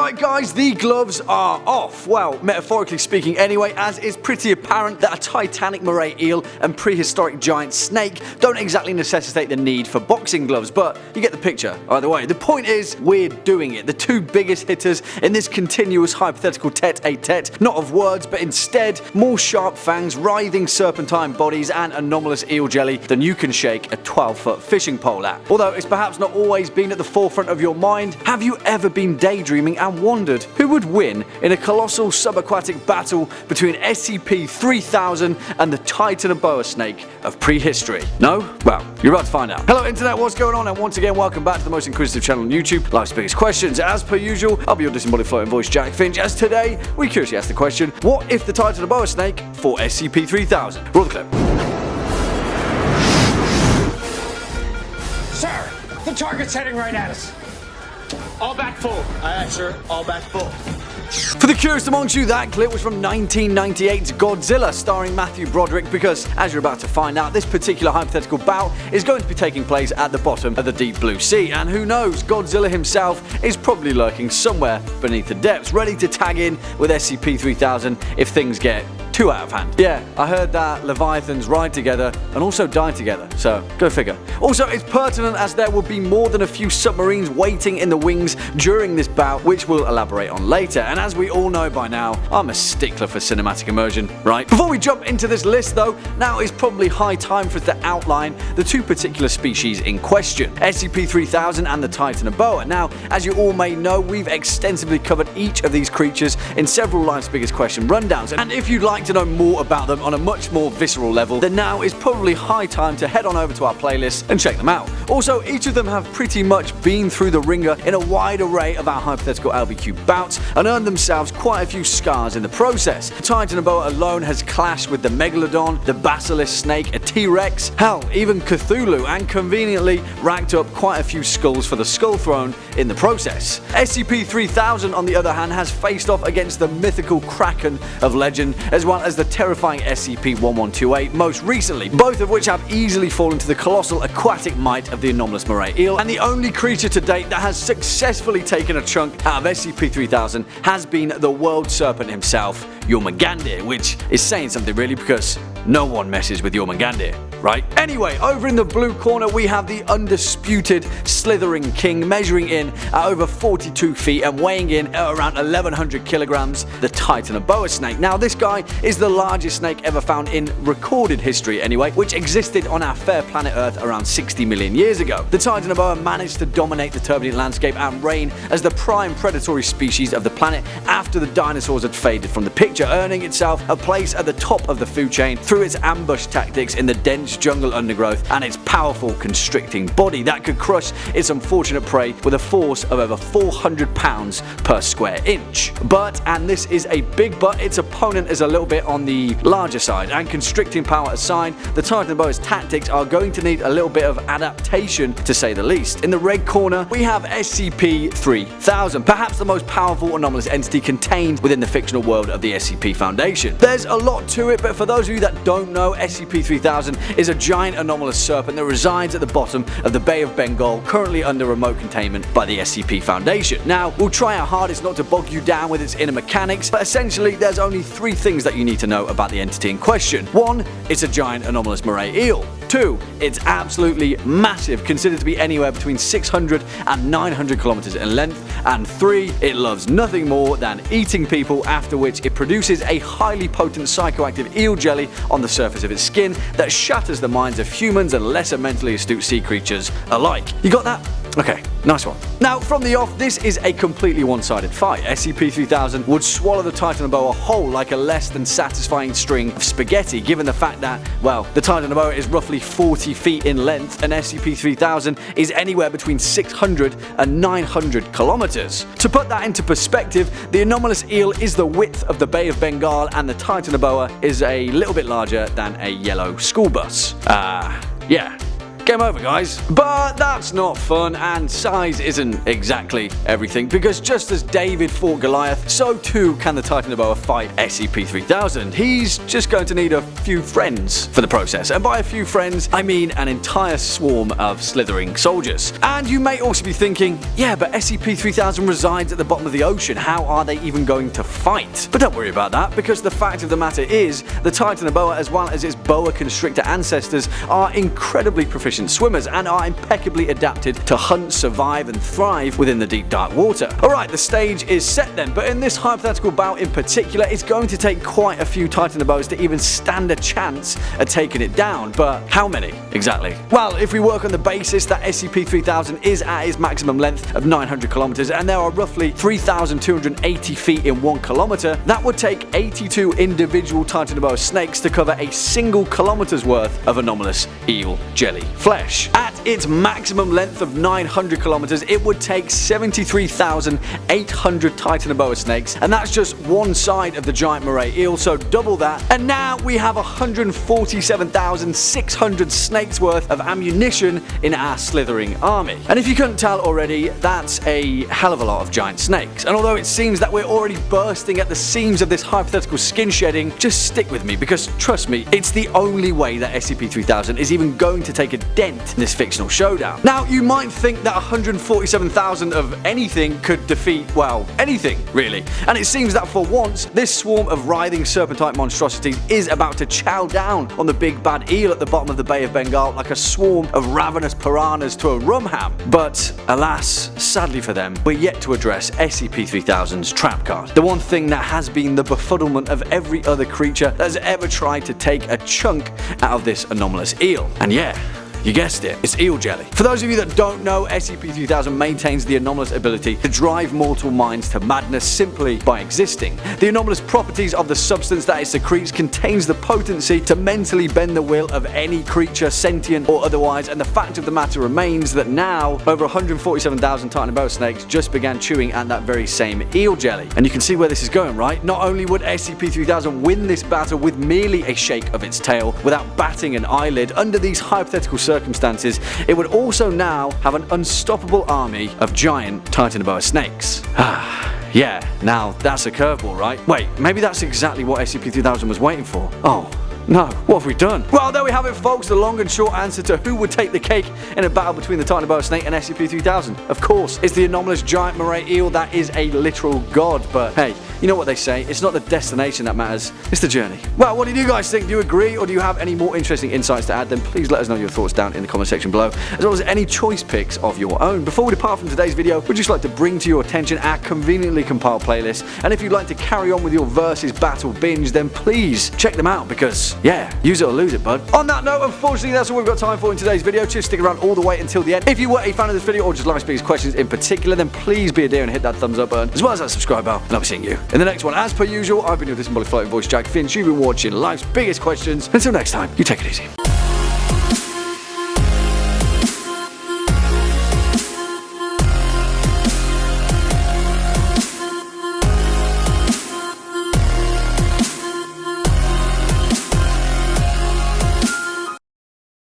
Alright guys, the gloves are off. Well, metaphorically speaking anyway, as it's pretty apparent that a titanic moray eel and prehistoric giant snake don't exactly necessitate the need for boxing gloves, but you get the picture either way. The point is, we're doing it. The two biggest hitters in this continuous hypothetical tete-a-tete, not of words, but instead more sharp fangs, writhing serpentine bodies, and anomalous eel jelly than you can shake a 12-foot fishing pole at. Although it's perhaps not always been at the forefront of your mind, have you ever been daydreaming and wondered who would win in a colossal subaquatic battle between SCP-3000 and the Titanoboa snake of prehistory? No? Well, you're about to find out. Hello internet, what's going on? And once again, welcome back to the most inquisitive channel on YouTube, Life's Biggest Questions. As per usual, I'll be your disembodied floating voice, Jack Finch, as today we curiously ask the question, what if the Titanoboa snake fought SCP-3000? Roll the clip. Sir, the target's heading right at us. All back full. Aye, sir. All back full. For the curious amongst you, that clip was from 1998's Godzilla, starring Matthew Broderick, because, as you're about to find out, this particular hypothetical bout is going to be taking place at the bottom of the deep blue sea, and who knows, Godzilla himself is probably lurking somewhere beneath the depths, ready to tag in with SCP-3000 if things get too out of hand. Yeah, I heard that Leviathans ride together and also die together, so go figure. Also, it's pertinent as there will be more than a few submarines waiting in the wings during this bout, which we'll elaborate on later. And as we all know by now, I'm a stickler for cinematic immersion, right? Before we jump into this list though, now is probably high time for us to outline the two particular species in question, SCP-3000 and the Titanoboa. Now, as you all may know, we've extensively covered each of these creatures in several Life's Biggest Question rundowns, and if you'd like to know more about them on a much more visceral level, then now is probably high time to head on over to our playlist and check them out. Also, each of them have pretty much been through the ringer in a wide array of our hypothetical LBQ bouts and earned themselves quite a few scars in the process. The Titanoboa alone has clashed with the Megalodon, the Basilisk snake, a T-Rex, hell, even Cthulhu, and conveniently racked up quite a few skulls for the Skull Throne in the process. SCP-3000 on the other hand has faced off against the mythical Kraken of legend, as well as the terrifying SCP-1128 most recently, both of which have easily fallen to the colossal aquatic might of the anomalous moray eel, and the only creature to date that has successfully taken a chunk out of SCP-3000 has been the world serpent himself, Jormungandr, which is saying something really, because no one messes with Jormungandr, right? Anyway, over in the blue corner we have the undisputed slithering king, measuring in at over 42 feet and weighing in at around 1100 kilograms, the Titanoboa snake. Now this guy is the largest snake ever found in recorded history anyway, which existed on our fair planet Earth around 60 million years ago. The Titanoboa managed to dominate the turbulent landscape and reign as the prime predatory species of the planet after the dinosaurs had faded from the picture, earning itself a place at the top of the food chain through its ambush tactics in the dense jungle undergrowth and its powerful constricting body that could crush its unfortunate prey with a force of over 400 pounds per square inch. But, and this is a big but, its opponent is a little bit on the larger side, and constricting power aside, the Titanoboa's tactics are going to need a little bit of adaptation to say the least. In the red corner we have SCP-3000, perhaps the most powerful anomalous entity contained within the fictional world of the SCP Foundation. There's a lot to it, but for those of you that don't know, SCP-3000 is a giant anomalous serpent that resides at the bottom of the Bay of Bengal, currently under remote containment by the SCP Foundation. Now, we'll try our hardest not to bog you down with its inner mechanics, but essentially there's only three things that you need to know about the entity in question. 1. It's a giant anomalous moray eel. 2. It's absolutely massive, considered to be anywhere between 600 and 900 kilometers in length. And 3. It loves nothing more than eating people, after which it produces a highly potent psychoactive eel jelly on the surface of its skin that shatters the minds of humans and lesser mentally astute sea creatures alike. You got that? Okay, nice one. Now, from the off, this is a completely one-sided fight. SCP-3000 would swallow the Titanoboa whole like a less than satisfying string of spaghetti, given the fact that, well, the Titanoboa is roughly 40 feet in length and SCP-3000 is anywhere between 600 and 900 kilometers. To put that into perspective, the anomalous eel is the width of the Bay of Bengal and the Titanoboa is a little bit larger than a yellow school bus. Yeah. game over, guys. But that's not fun, and size isn't exactly everything, because just as David fought Goliath, so too can the Titanoboa fight SCP-3000. He's just going to need a few friends for the process, and by a few friends, I mean an entire swarm of slithering soldiers. And you may also be thinking, yeah, but SCP-3000 resides at the bottom of the ocean, how are they even going to fight? But don't worry about that, because the fact of the matter is, the Titanoboa, as well as its boa constrictor ancestors, are incredibly proficient swimmers and are impeccably adapted to hunt, survive, and thrive within the deep dark water. Alright, the stage is set then, but in this hypothetical bout in particular, it's going to take quite a few Titanoboas to even stand a chance at taking it down. But how many exactly? Well, if we work on the basis that SCP-3000 is at its maximum length of 900 kilometers and there are roughly 3,280 feet in 1 kilometer, that would take 82 individual Titanoboa snakes to cover a single kilometer's worth of anomalous eel jelly flesh. At its maximum length of 900 kilometers, it would take 73,800 Titanoboa snakes, and that's just one side of the giant moray eel, so double that, and now we have 147,600 snakes worth of ammunition in our slithering army. And if you couldn't tell already, that's a hell of a lot of giant snakes. And although it seems that we're already bursting at the seams of this hypothetical skin shedding, just stick with me, because trust me, it's the only way that SCP-3000 is even going to take a dent in this fictional showdown. Now, you might think that 147,000 of anything could defeat, well, anything, really. And it seems that for once, this swarm of writhing serpentine monstrosities is about to chow down on the big bad eel at the bottom of the Bay of Bengal like a swarm of ravenous piranhas to a rum ham. But alas, sadly for them, we're yet to address SCP-3000's trap card. The one thing that has been the befuddlement of every other creature that has ever tried to take a chunk out of this anomalous eel. And yeah, you guessed it, it's eel jelly. For those of you that don't know, SCP-3000 maintains the anomalous ability to drive mortal minds to madness simply by existing. The anomalous properties of the substance that it secretes contains the potency to mentally bend the will of any creature, sentient or otherwise, and the fact of the matter remains that now, over 147,000 Titanoboa snakes just began chewing at that very same eel jelly. And you can see where this is going, right? Not only would SCP-3000 win this battle with merely a shake of its tail, without batting an eyelid, under these hypothetical circumstances, it would also now have an unstoppable army of giant Titanoboa snakes. Yeah, now that's a curveball, right? Wait, maybe that's exactly what SCP-3000 was waiting for. Oh. No, what have we done? Well, there we have it, folks, the long and short answer to who would take the cake in a battle between the Titanoboa snake and SCP-3000. Of course, it's the anomalous giant moray eel that is a literal god, but hey, you know what they say, it's not the destination that matters, it's the journey. Well, what do you guys think? Do you agree, or do you have any more interesting insights to add? Then please let us know your thoughts down in the comment section below, as well as any choice picks of your own. Before we depart from today's video, we'd just like to bring to your attention our conveniently compiled playlist, and if you'd like to carry on with your versus battle binge, then please check them out, because yeah, use it or lose it, bud. On that note, unfortunately, that's all we've got time for in today's video. Just stick around all the way until the end. If you were a fan of this video, or just LifesBiggestQuestions in particular, then please be a dear and hit that thumbs up button, as well as that subscribe bell, and I'll be seeing you in the next one. As per usual, I've been your disembodied floating voice, Jack Finch. You've been watching Life's Biggest Questions. Until next time, you take it easy.